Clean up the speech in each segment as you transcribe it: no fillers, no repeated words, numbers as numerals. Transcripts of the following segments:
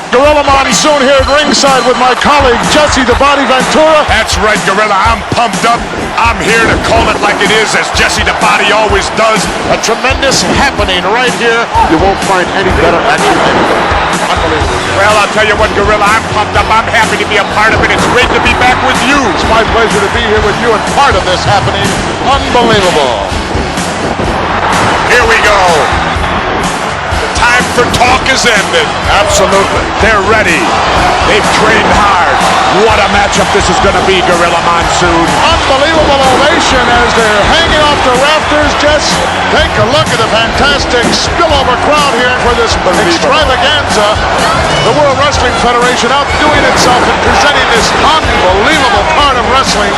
Gorilla Monsoon here at ringside with my colleague Jesse the Body Ventura. That's right, Gorilla. I'm pumped up. I'm here to call it like it is, as Jesse the Body always does. A tremendous happening right here. You won't find any better action anywhere. Unbelievable. Well, I'll tell you what, Gorilla, I'm pumped up. I'm happy to be a part of it. It's great to be back with you. It's my pleasure to be here with you and part of this happening. Unbelievable. Here we go. Time for talk is ended. Absolutely. They're ready. They've trained hard. What a matchup this is going to be, Gorilla Monsoon. Unbelievable ovation as they're hanging off the rafters. Just take a look at the fantastic spillover crowd here for this extravaganza. The World Wrestling Federation outdoing itself and presenting this unbelievable part of wrestling.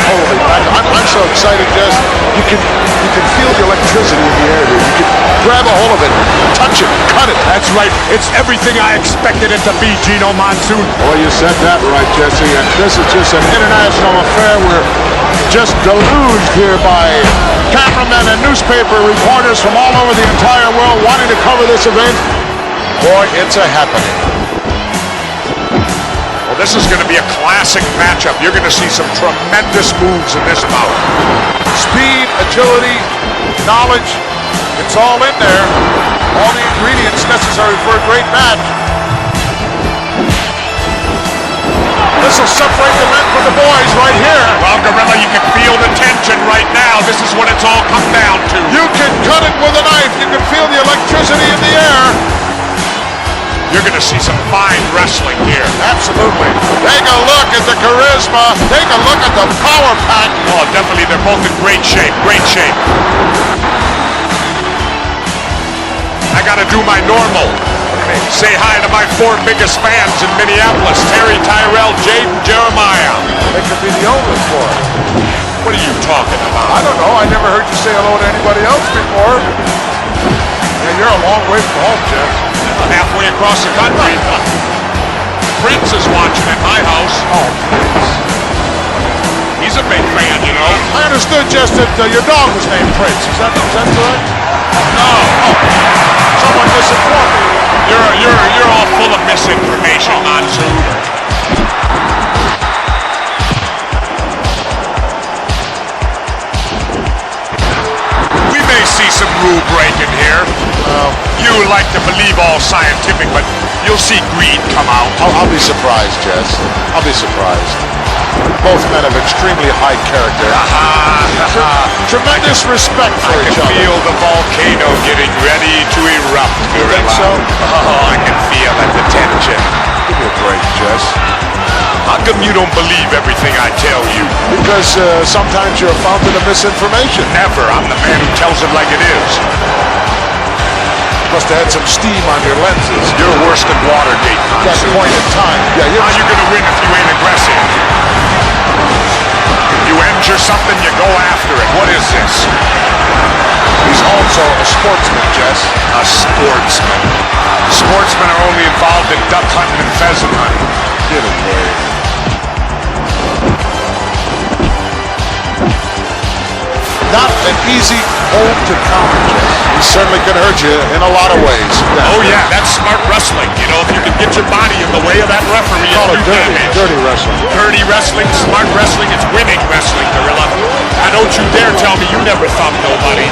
Holy mackerel. I'm so excited, Jess. You can feel the electricity in the air here. You can grab a hold of it, touch it, cut it. That's right. It's everything I expected it to be, Gino Monsoon. Well, you said that right, Jesse. And this is just an international affair. We're just deluged here by cameramen and newspaper reporters from all over the entire world wanting to cover this event. Boy, it's a happening. Well, this is going to be a classic matchup. You're going to see some tremendous moves in this bout. Speed, agility, knowledge, it's all in there. All the ingredients necessary for a great match. This will separate the men from the boys right here. Well, Gorilla, you can feel the tension right now. This is what it's all come down to. You can cut it with a knife. You can feel the electricity in the air. You're going to see some fine wrestling here. Absolutely. Take a look at the charisma. Take a look at the power pack. Oh, definitely. They're both in great shape. Great shape. I got to do my normal. Say hi to my 4 biggest fans in Minneapolis. Terry, Tyrell, Jade, and Jeremiah. They could be the only 4. What are you talking about? I don't know. I never heard you say hello to anybody else before. Yeah, you're a long way from home, Jeff. Halfway across the country. Prince is watching at my house. Oh, Prince. He's a big fan, you know. I understood, Jess, that your dog was named Prince. Is that correct? No. Oh. Someone misinformed me. You're all full of misinformation, Monsoon. We may see some rule breaking here. You like to believe all scientific, but you'll see greed come out. I'll be surprised, Jess. I'll be surprised. Both men have extremely high character. Tremendous respect for each other. I can feel the volcano getting ready to erupt, Gorilla. You think so? Oh, I can feel it, the tension. Give me a break, Jess. How come you don't believe everything I tell you? Because sometimes you're a fountain of misinformation. Never. I'm the man who tells it like it is. Must have had some steam on your lenses. You're worse than Watergate, At that Monsoon. point in time. Yeah, How you gonna win if you ain't aggressive? You injure something, you go after it. What is this? He's also a sportsman, Jess. A sportsman. Sportsmen are only involved in duck hunting and pheasant hunting. Get away. Not an easy hold to counter, Jess. He certainly can hurt you in a lot of ways. Oh yeah, that's smart wrestling. You know, if you can get your body in the way of that referee, Call it you dirty wrestling. Dirty wrestling, smart wrestling, it's winning wrestling, Gorilla. Now don't you dare tell me you never thumped nobody.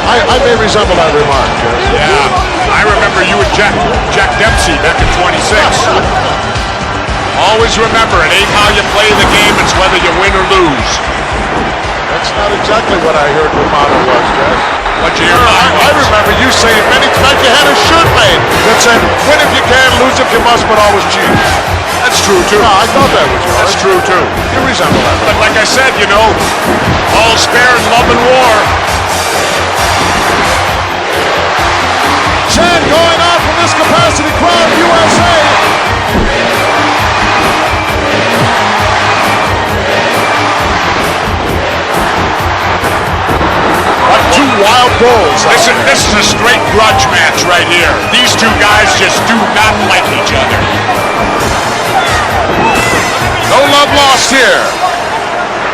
I may resemble that remark, Jess. Yeah, I remember you and Jack Dempsey back in 26. Always remember, it ain't how you play the game, it's whether you win or lose. That's not exactly what I heard your motto was, Jess. What'd you hear mine was? I remember you saying many times you had a shirt made that said, win if you can, lose if you must, but always cheat. That's true, too. No, I thought that was yours. That's true, too. You resemble that. But like I said, you know, all's fair in love and war. Chant going on from this capacity crowd, USA. Like 2 wild bulls. This is a straight grudge match right here. These 2 guys just do not like each other. No love lost here.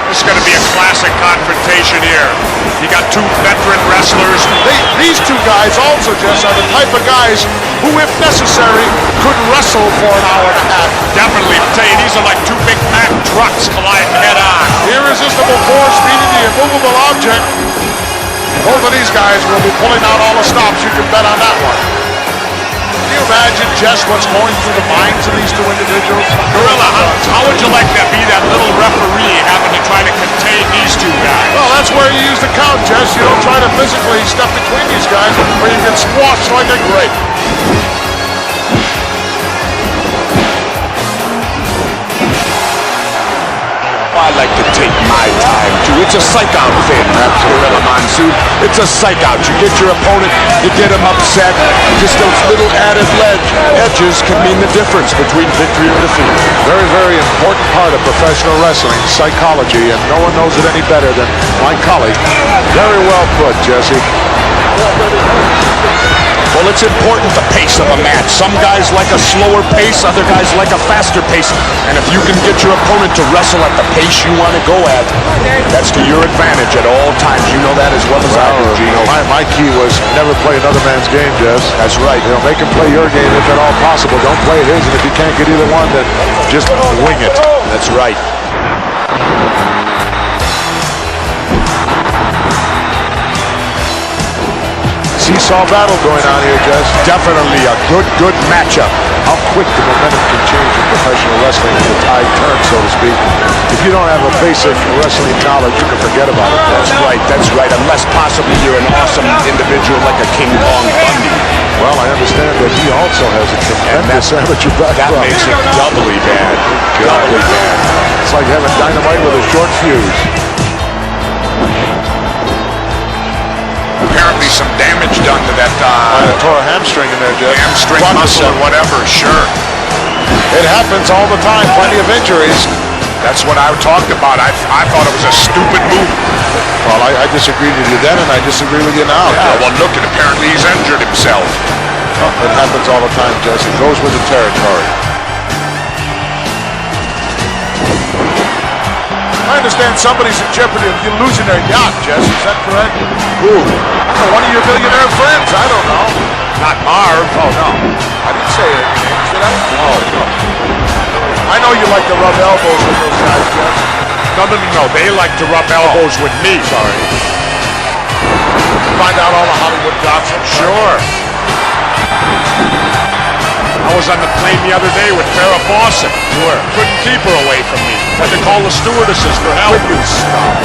This is going to be a classic confrontation here. You got two veteran wrestlers. These two guys also, Jess, are the type of guys who, if necessary, could wrestle for an hour and a half. Definitely. I'll tell you, these are like two big Mack trucks colliding head on. Irresistible force meeting the immovable object. Both of these guys will be pulling out all the stops. You can bet on that one. Can you imagine just what's going through the minds of these two individuals? Gorilla, how would you like to be that little referee having to try to contain these two guys? Well, that's where you use the count, Jess. You don't try to physically step between these guys or you get squashed like a grape. I like to take my time, too. It's a psych out thing, Gorilla Monsoon. It's a psych out. You get your opponent, you get him upset. Just those little added edges can mean the difference between victory and defeat. Very, very important part of professional wrestling, psychology, and no one knows it any better than my colleague. Very well put, Jesse. Well, it's important the pace of a match. Some guys like a slower pace, other guys like a faster pace. And if you can get your opponent to wrestle at the pace you want to go at, that's to your advantage at all times. You know that as well as I do, Gino. My key was never play another man's game, Jess. That's right. You know, make him play your game if at all possible. Don't play his, and if you can't get either one, then just wing it. That's right. Seesaw battle going on here, Jess. Definitely a good matchup. How quick the momentum can change in professional wrestling when the tide turns, so to speak. If you don't have a basic wrestling knowledge, you can forget about it. That's right. Unless possibly you're an awesome individual like a King Kong Bundy. Well, I understand that he also has a tremendous amateur background. That makes it doubly bad. Doubly bad. It's like having dynamite with a short fuse. Apparently some damage done to that tore a hamstring in there, Jeff. Hamstring muscle or whatever, sure. It happens all the time, plenty of injuries. That's what I talked about. I thought it was a stupid move. Well, I disagreed with you then, and I disagree with you now. Yeah, well, look, and apparently he's injured himself. Oh, it happens all the time, Jess. It goes with the territory. I understand somebody's in jeopardy of you losing their yacht, Jess. Is that correct? Who? One of your billionaire friends. I don't know. Not Marv. Oh, no. I didn't say any names, did I? Oh, no. I know you like to rub elbows with those guys, Jess. No. They like to rub elbows with me. Sorry. Find out all the Hollywood gossip. Sure. I was on the plane the other day with Farrah Fawcett. Where? Couldn't keep her away from me. Had to call the stewardesses for help. Will you stop?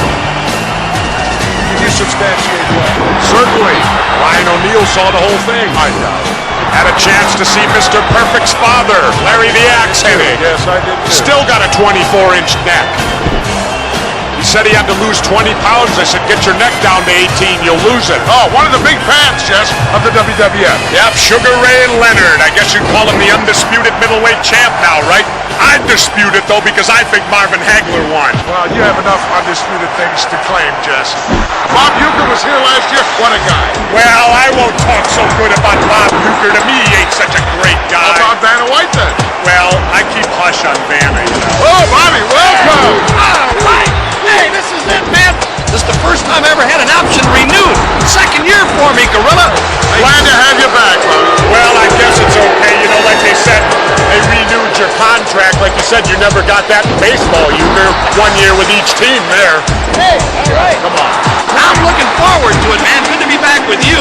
Can you substantiate that? Certainly. Ryan O'Neal saw the whole thing. I doubt it. Had a chance to see Mr. Perfect's father, Larry the Axe Hennig. Yes, I did too. Still got a 24-inch neck. He said he had to lose 20 pounds. I said, get your neck down to 18, you'll lose it. Oh, one of the big fans, Jess, of the WWF. Yep, Sugar Ray Leonard. I guess you'd call him the undisputed middleweight champ now, right? I'd dispute it, though, because I think Marvin Hagler won. Well, you have enough undisputed things to claim, Jess. Bob Uecker was here last year. What a guy. Well, I won't talk so good about Bob Uecker. To me, he ain't such a great guy. How about Vanna White, then? Well, I keep hush on Vanna, you know. Oh, Bobby, welcome. All right. Hey, this is it, man. This is the first time I ever had an option renewed. Second year for me, Gorilla. Glad to have you back, Bobby. Well, I guess it's okay. You know, like they said, they renewed your contract. Like you said, you never got that in baseball. You were 1 year with each team there. Hey, all right. Come on. I'm looking forward to it, man. Good to be back with you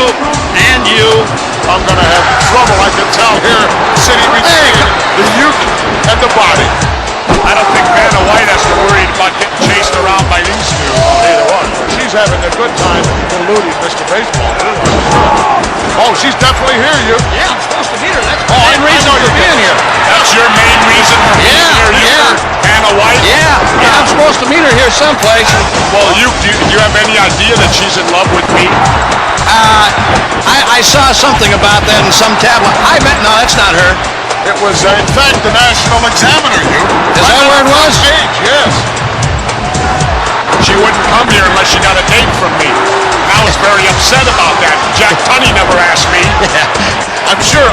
and you. I'm going to have trouble, I can tell here, sitting between the youth and the body. I don't think Vanna White has to worry about getting chased around by these two. Neither one. She's having a good time eluding Mr. Baseball. Oh, she's definitely here, you. Yeah, I'm supposed to meet her. That's Oh, the main reason know for you're being here. That's your main reason for being here, Vanna White? Yeah, I'm supposed to meet her here someplace. Well, do you have any idea that she's in love with me? I saw something about that in some tablet. No, that's not her. It was, in fact, the National Examiner, you. Is that where it was? Page, yes. She wouldn't come here unless she got a date from me. I was very upset about that. Jack Tunney never asked me. I'm sure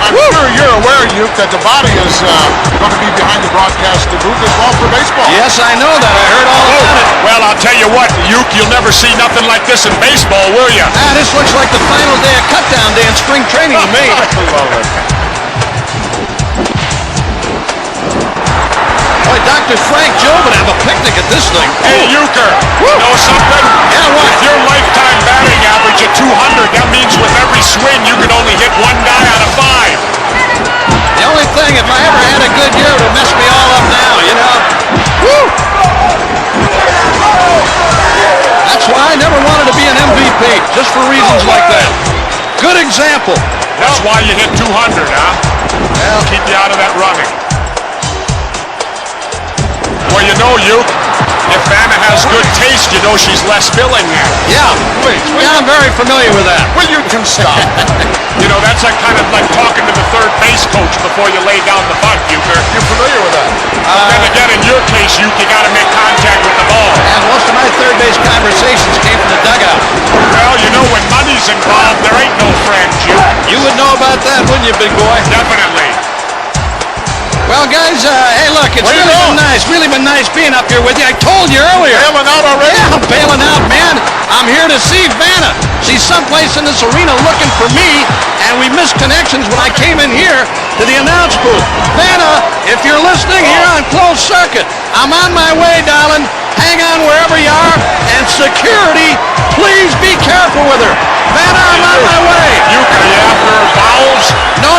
you're aware, Uke, that the body is going to be behind the broadcast booth as well for baseball. Yes, I know that. I heard all about it. Well, I'll tell you what, Uke, you'll never see nothing like this in baseball, will you? This looks like the final day of cutdown day in spring training to me. Boy, Dr. Frank Joe would have a picnic at this thing. Hey, Uecker, you know something? Yeah, what? With your lifetime batting average at 200, that means with every swing you can only hit one guy out of 5. The only thing, if I ever had a good year, it would mess me all up now, you know? Woo! That's why I never wanted to be an MVP, just for reasons like that. Good example. That's why you hit 200, huh? Well, Keep you out of that running. Well, you know, Uke, if Vanna has good taste, you know she's less filling now. yeah. Please, Yeah, I'm very familiar with that. will you can stop? You know, that's like kind of like talking to the third base coach before you lay down the bunt, Uecker. You're familiar with that? Then again, in your case, Uke, you got to make contact with the ball. And most of my third base conversations came from the dugout. Well, you know, when money's involved, there ain't no friends, Uke. You would know about that, wouldn't you, big boy? Definitely. Well, guys, hey, look, it's really been nice being up here with you. I told you earlier. Bailing out already? Yeah, I'm bailing out, man. I'm here to see Vanna. She's someplace in this arena looking for me, and we missed connections when I came in here to the announce booth. Vanna, if you're listening here on closed circuit, I'm on my way, darling. Hang on wherever you are, and security, please be careful with her. Vanna, I'm on my way. Uke, are you after vowels? No.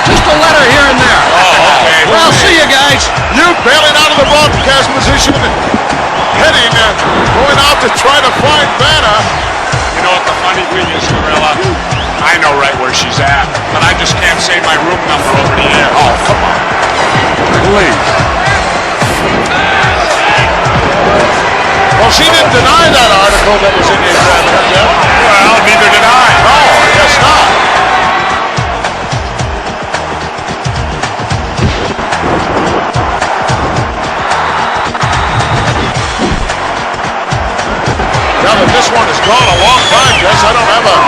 Just a letter here and there. Oh, okay. Well, I'll see you guys. Uke bailing out of the broadcast position, heading, going out to try to find Vanna. You know what the funny thing is, Gorilla? I know right where she's at, but I just can't say my room number over the air. Oh, come on. Please. Well, she didn't deny that article that was in the Examiner, Jeff. Well, neither did I. No, I guess not. Now that this one has gone a long time, Jess, I don't have a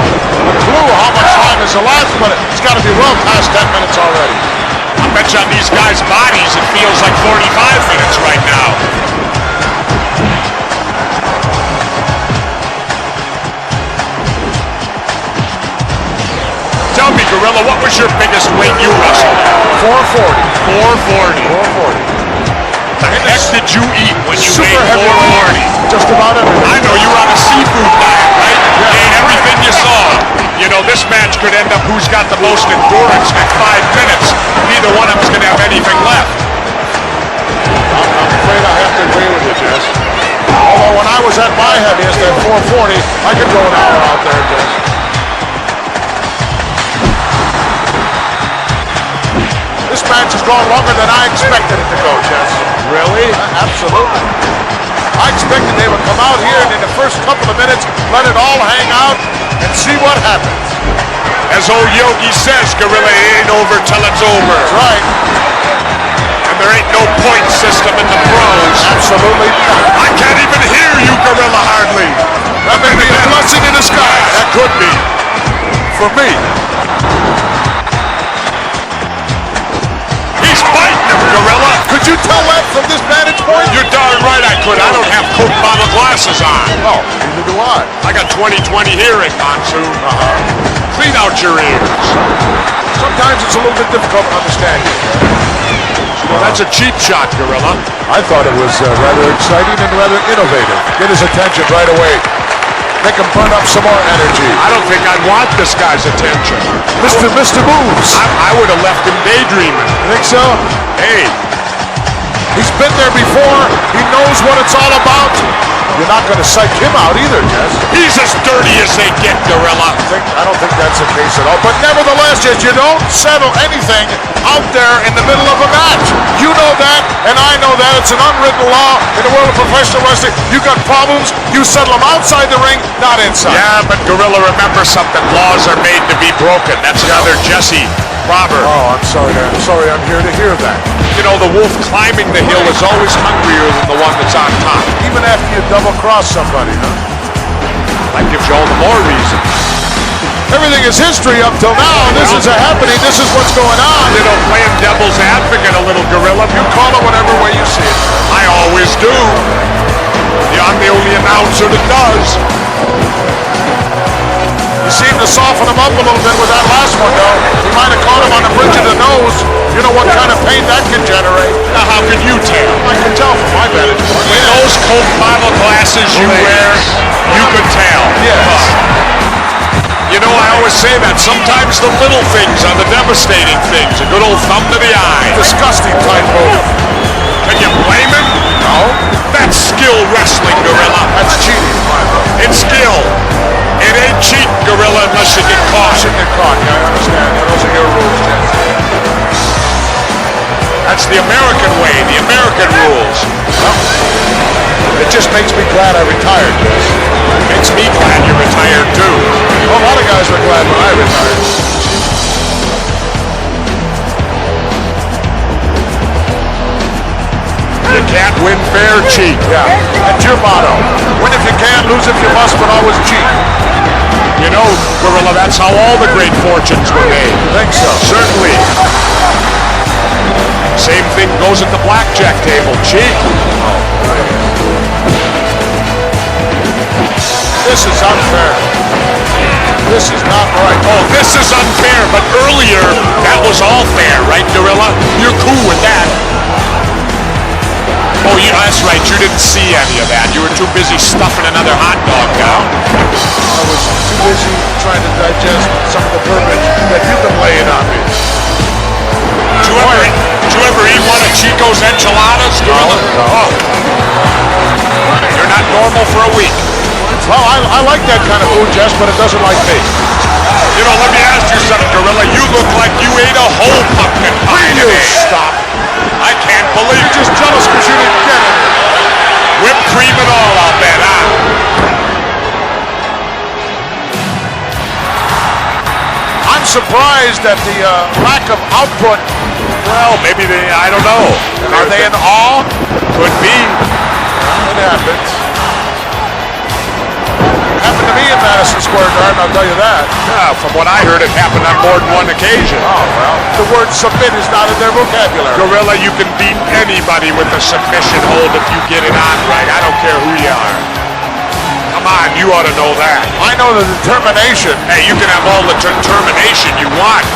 clue how much time is left, but it's got to be well past 10 minutes already. I bet you on these guys' bodies it feels like 45 minutes right now. Tell me, Gorilla, what was your biggest weight you wrestled at? 440. 440. The heck did you eat when you Super weighed heavyweight. 440? Just about everything. I know you were on a seafood diet, right? You ate everything you saw. You know, this match could end up who's got the most endurance at 5 minutes. Neither one of them's going to have anything left. I'm afraid I have to agree with you, Jess. Although when I was at my heaviest at 440, I could go an hour out there, Jess. This match has gone longer than I expected it to go, Jess. Really? Absolutely. I expected they would come out here and in the first couple of minutes, let it all hang out and see what happens. As old Yogi says, Gorilla, it ain't over till it's over. That's right. And there ain't no point system in the pros. Absolutely not. I can't even hear you, Gorilla, hardly. That may be a blessing in disguise. That could be. For me. He's fighting him, Gorilla. Could you tell that from this vantage point? You're darn right I could. I don't have Coke bottle glasses on. Oh, neither do I. I got 20/20 hearing, Monsoon. Clean out your ears. Sometimes it's a little bit difficult to understand you. Well, that's a cheap shot, Gorilla. I thought it was rather exciting and rather innovative. Get his attention right away. Make him burn up some more energy. I don't think I'd want this guy's attention. Mr. Moves. I would have left him daydreaming. Think so? Hey, He's been there before. He knows what it's all about. You're not going to psych him out either, Jess. he's as dirty as they get, Gorilla. I don't think that's the case at all. But nevertheless, Jess, you don't settle anything out there in the middle of a match. You know that, and I know that. It's an unwritten law in the world of professional wrestling. You got problems, you settle them outside the ring, not inside. Yeah, but Gorilla, remember something. Laws are made to be broken. That's another Jesse proverb. Oh, I'm sorry. I'm here to hear that. You know, the wolf climbing the hill is always hungrier than the one that's on top. Even after you double-cross somebody, huh? That gives you all the more reason. Everything is history up till now. This is a happening. This is what's going on. You know, playing devil's advocate a little, Gorilla. You call it whatever way you see it. I always do. Yeah, I'm the only announcer that does. You seem to soften him up a little bit with that last one, though. He might have caught him on the bridge of the nose. You know what kind of pain that can generate. Now, how can you tell? I can tell from my vantage point. With those Coke bottle glasses you wear, you could tell. Yes. You know, I always say that. Sometimes the little things are the devastating things. A good old thumb to the eye. Disgusting type move. Can you blame him? No. That's skill wrestling, Gorilla. That's cheating, my boy. It's skill. It ain't cheat, Gorilla, unless you get caught. You get caught. Yeah, I understand. Those are your rules, Jim. That's the American way, the American rules. Well, it just makes me glad I retired, Jess. Makes me glad you're retired, too. Well, a lot of guys were glad when I retired. You can't win fair, cheat. Yeah, that's your motto. Win if you can, lose if you must, but always cheat. You know, Gorilla, that's how all the great fortunes were made. Think so? Certainly. Same thing goes at the blackjack table. Cheat. This is unfair. This is not right. Oh, this is unfair, but earlier, that was all fair, right, Gorilla? You're cool with that. Oh, that's right. You didn't see any of that. You were too busy stuffing another hot dog down. I was too busy trying to digest some of the verbiage that you've been laying on me. Did you ever eat one of Chico's enchiladas, Gorilla? No. Oh. You're not normal for a week. Well, I like that kind of food, Jess, but it doesn't like me. You know, let me ask you something, Gorilla. You look like you ate a whole pumpkin pie You today. stop. I can't believe You're just jealous because you didn't get it. whipped cream and all, I'll bet, huh? I'm surprised at the lack of output. Well, maybe I don't know. Are they in awe? Could be. It happens. Happened to me in Madison Square Garden, I'll tell you that. Yeah, from what I heard, it happened on more than one occasion. Oh, well, the word submit is not in their vocabulary. Gorilla, you can beat anybody with a submission hold if you get it on right. I don't care who you are. Come on, you ought to know that. I know the determination. Hey, you can have all the determination you want.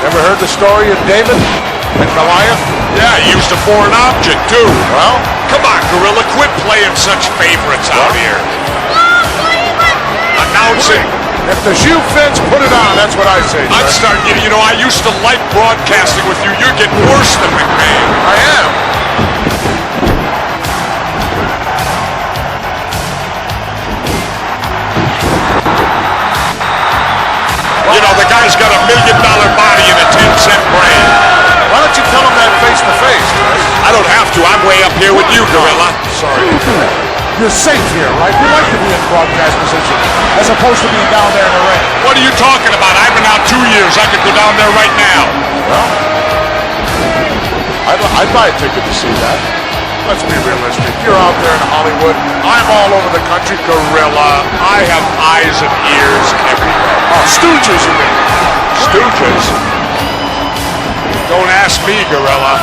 Ever heard the story of David and Goliath? Yeah, he used a foreign object, too. Well, Come on, Gorilla, quit playing such favorites out here. Announcing. if the shoe fits, put it on. That's what I say. I'm Jess. starting, you know, I used to like broadcasting with you. You're getting worse than McMahon. I am. You know, the guy's got $1 million body and a 10-cent brain. Why don't you tell him that face to face, Jess? I don't have to. I'm way up here with you, Gorilla. Sorry. You're safe here, right? You like to be in broadcast position as opposed to being down there in the ring. What are you talking about? I've been out 2 years. I could go down there right now. Well, I'd buy a ticket to see that. Let's be realistic. You're out there in Hollywood. I'm all over the country. Gorilla, I have eyes and ears everywhere. Oh, Stooges, you mean? Stooges? Don't ask me, Gorilla.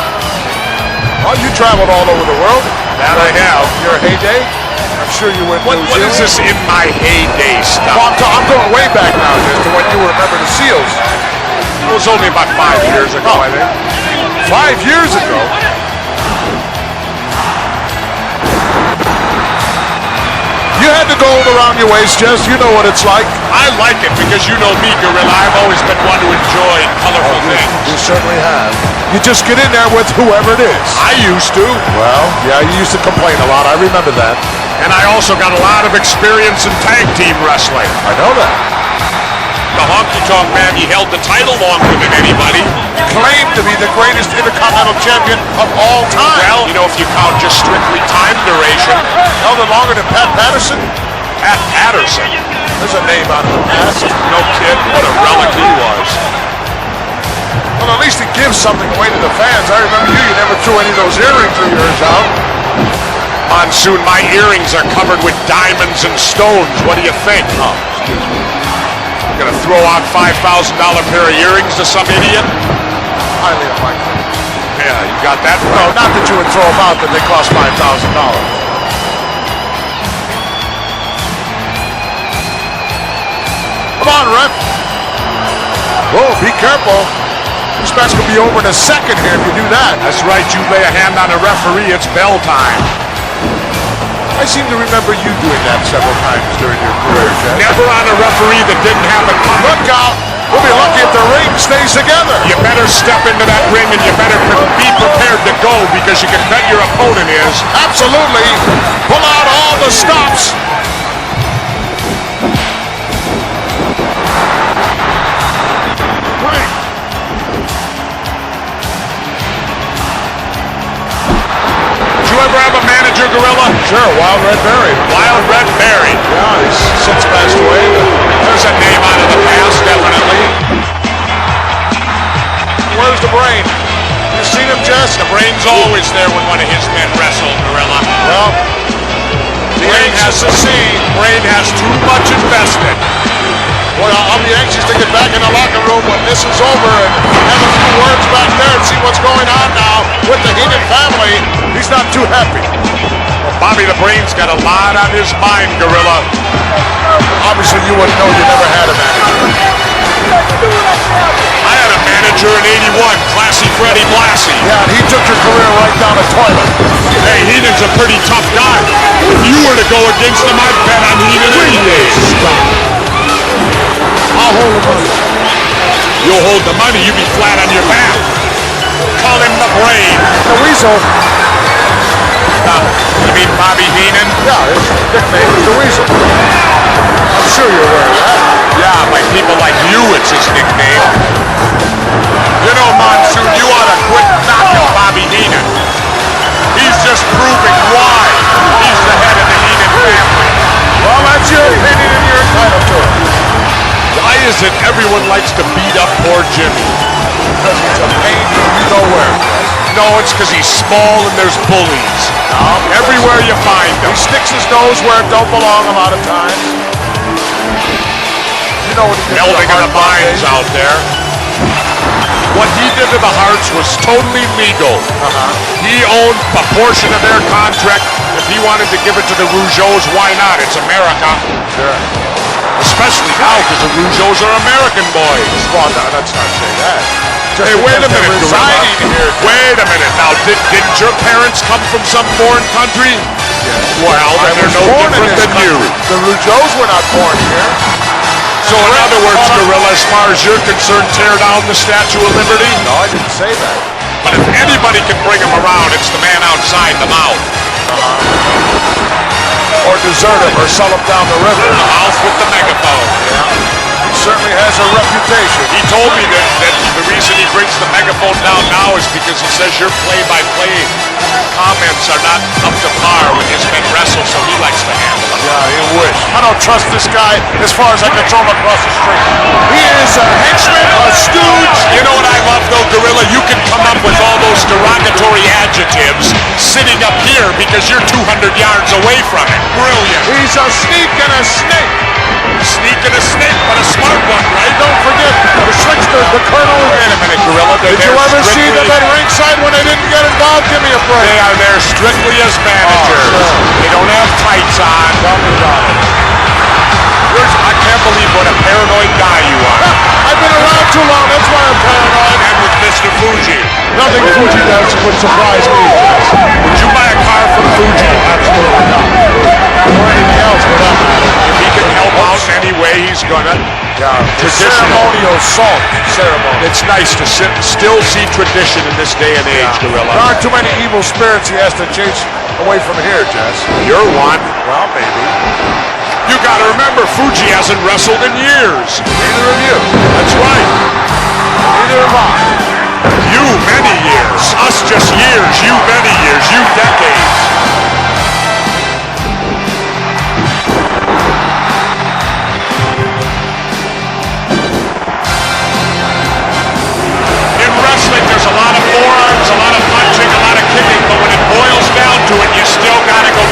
Well, you traveled all over the world. That I have. Your heyday? I'm sure you went to What New is Zealand. this in my heyday Well, stuff? I'm going way back now, just to when you were a member of the SEALs. It was only about 5 years ago, I think. 5 years ago? You had the gold around your waist, Jess. You know what it's like. I like it because you know me, Gorilla. I've always been one to enjoy colorful things. You certainly have. You just get in there with whoever it is. I used to. Well, yeah, you used to complain a lot. I remember that. And I also got a lot of experience in tag team wrestling. I know that. The honky-tonk man, he held the title longer than anybody. Claimed to be the greatest Intercontinental Champion of all time. Well, you know, if you count just strictly time duration. Held it longer than Pat Patterson. Pat Patterson. There's a name out of the past. No kid. What a relic he was. Well, at least it gives something away to the fans. I remember you never threw any of those earrings of yours out. Monsoon, my earrings are covered with diamonds and stones. What do you think? Oh, excuse me. You're gonna throw out $5,000 pair of earrings to some idiot? Highly unlikely. Yeah, you got that No, right. not that you would throw them out, that they cost $5,000. Come on, ref. Whoa, be careful. This match could be over in a second here if you do that. That's right, you lay a hand on a referee, it's bell time. I seem to remember you doing that several times during your career, Jeff. Never on a referee that didn't have it coming. Look out. We'll be lucky if the ring stays together. You better step into that ring and you better be prepared to go because you can bet your opponent is. Absolutely. Pull out all the stops. Did you ever have a manager, Gorilla? Sure, Wild Red Berry. Wild Red Berry. Yeah, he's since passed away. There's a name out of the past, definitely. Where's the brain? You seen him, Jess? The brain's always there when one of his men wrestled, Gorilla. Well, the Brain anxious to has see. Brain has too much invested. Well, I'll be anxious to get back in the locker room when this is over and have a few words back there and see what's going on now with the Heenan family. He's not too happy. Well, Bobby the Brain's got a lot on his mind, Gorilla. Obviously, you wouldn't know you never had a manager. I had a manager in '81, Classy Freddie Blassie. Yeah, and he took your career right down the toilet. Hey, Heenan's a pretty tough guy. If you were to go against him, I'd bet on Heenan any day. I'll hold the money. You'll hold the money, you be flat on your back. Call him the Brain. The Weasel. You mean Bobby Heenan? Yeah, his nickname is the Weasel. I'm sure you're aware of that. Yeah, by people like you, it's his nickname. You know, Monsoon, you ought to quit knocking Bobby Heenan. He's just proving why he's the head of the Heenan family. Well, that's your opinion and you're entitled to it. Why is it everyone likes to beat up poor Jimmy? Because he's a pain you know where. No, it's because he's small and there's bullies. No, Everywhere you find he them. sticks his nose where it don't belong a lot of times. You know what he did to Melding of the Hart minds Foundation? out there. What he did to the Hearts was totally legal. He owned a portion of their contract. If he wanted to give it to the Rougeaus, why not? It's America. Sure. Especially now, because the Rougeaus are American boys. Well, no, let's not say that. Just Hey, wait a because they're minute, residing Gorilla. here. Wait a minute. Now, didn't your parents come from some foreign country? Well, I then was they're no born in different this than you. country. The Rougeaus were not born here. So in other words, Gorilla, as far as you're concerned, tear down the Statue of Liberty? No, I didn't say that. But if anybody can bring him around, it's the man outside the mouth. Or desert him or sell him down the river. The mouth with the megaphone. He certainly has a reputation. He told me that the reason he brings the megaphone down now is because he says your play-by-play comments are not up to par when his men wrestle, so he likes to handle them. Yeah, you wish. I don't trust this guy as far as I can throw him across the street. He is a henchman, a stooge. You know what I love, though, Gorilla? You can come up with all those derogatory adjectives sitting up here because you're 200 yards away from it. Brilliant. He's a sneak and a snake. Sneak and a snake, but a smart one, right? Don't forget, the trickster, the colonel. Wait a minute, Gorilla. Did you ever see them at ringside when they didn't get involved? Give me a break. They are there strictly as managers. Oh, sure. They don't have tights on. Tell me about it. I can't believe what a paranoid guy you are. I've been around too long, that's why I'm paranoid. And with Mr. Fuji. Nothing Fuji does would surprise me. Would you buy a car from Fuji? Absolutely not. Or anything else for that matter. If he can help out in any way, he's gonna. Yeah, Traditional. ceremonial salt ceremony. It's nice to still see tradition in this day and age, There Gorilla. aren't too many evil spirits he has to chase away from here, Jess. You're one. Well, maybe. You gotta remember, Fuji hasn't wrestled in years. Neither of you. That's right. Neither have I. You, many years. Us, just years. You, many years. You, decades. In wrestling, there's a lot of forearms, a lot of punching, a lot of kicking, but when it boils down to it, you still gotta go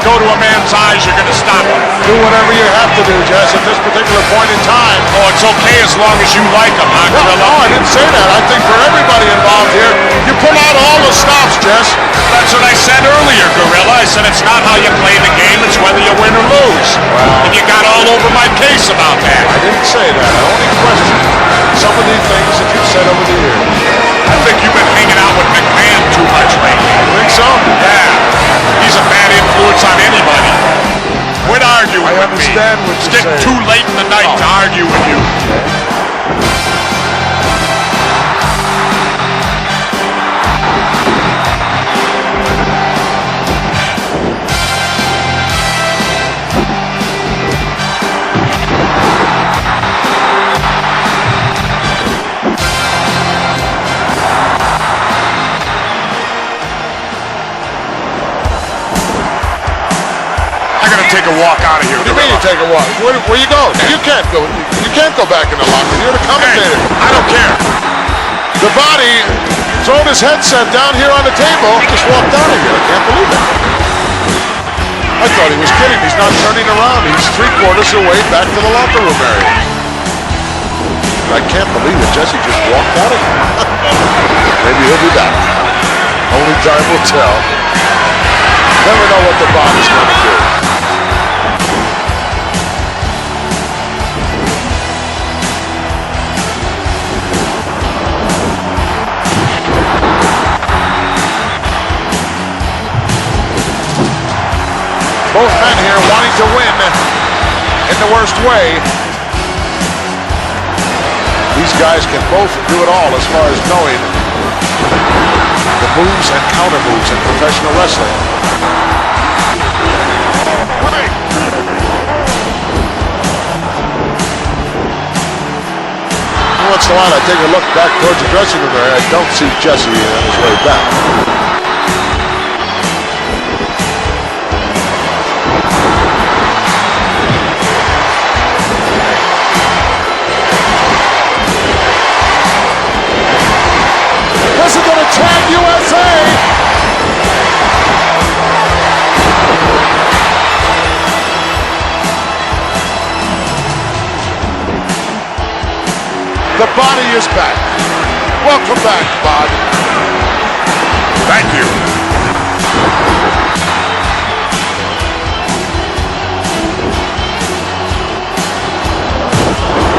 go to a man's eyes, you're going to stop him. Do whatever you have to do, Jess, at this particular point in time. Oh, it's okay as long as you like him, huh, No, Gorilla? I didn't say that. I think for everybody involved here, you pull out all the stops, Jess. That's what I said earlier, Gorilla. I said it's not how you play the game, it's whether you win or lose. And you got all over my case about that. I didn't say that. I only questioned some of the things that you've said over the years. I think you've been hanging out with McMahon too much lately. Think so? Yeah. He's a bad influence on anybody. Quit arguing I with me. understand what It's you're getting saying. too late in the night to argue with you. Take a walk out of here. What do you mean you take a walk? Where you go? You can't go. You can't go back in the locker room. You're the commentator. Hey, I don't care. The body throwing his headset down here on the table. Just walked out of here. I can't believe it. I thought he was kidding. He's not turning around. He's 3/4 away back to the locker room area. I can't believe it. Jesse just walked out of here. Maybe he'll be back. Only time will tell. Never know what the body's going to do. Both men here wanting to win in the worst way. These guys can both do it all as far as knowing the moves and counter moves in professional wrestling. Once in a while I take a look back towards the dressing room area. I don't see Jesse on his way back. This is going to tag USA. The body is back. Welcome back, Bob. Thank you.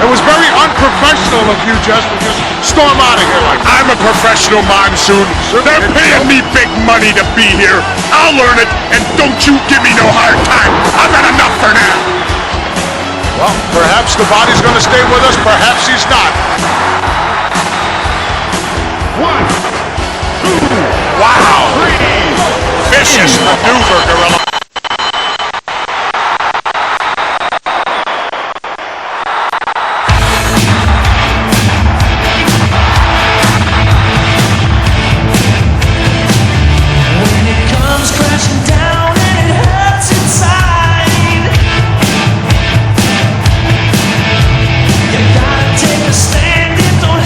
It was very unprofessional of you, Jess, to just storm out of here like that. I'm a professional, Monsoon. They're paying me big money to be here. I'll learn it, and don't you give me no hard time. I've had enough for now. Well, perhaps the body's going to stay with us. Perhaps he's not. 1, 2, wow. 3. Vicious maneuver, Gorilla.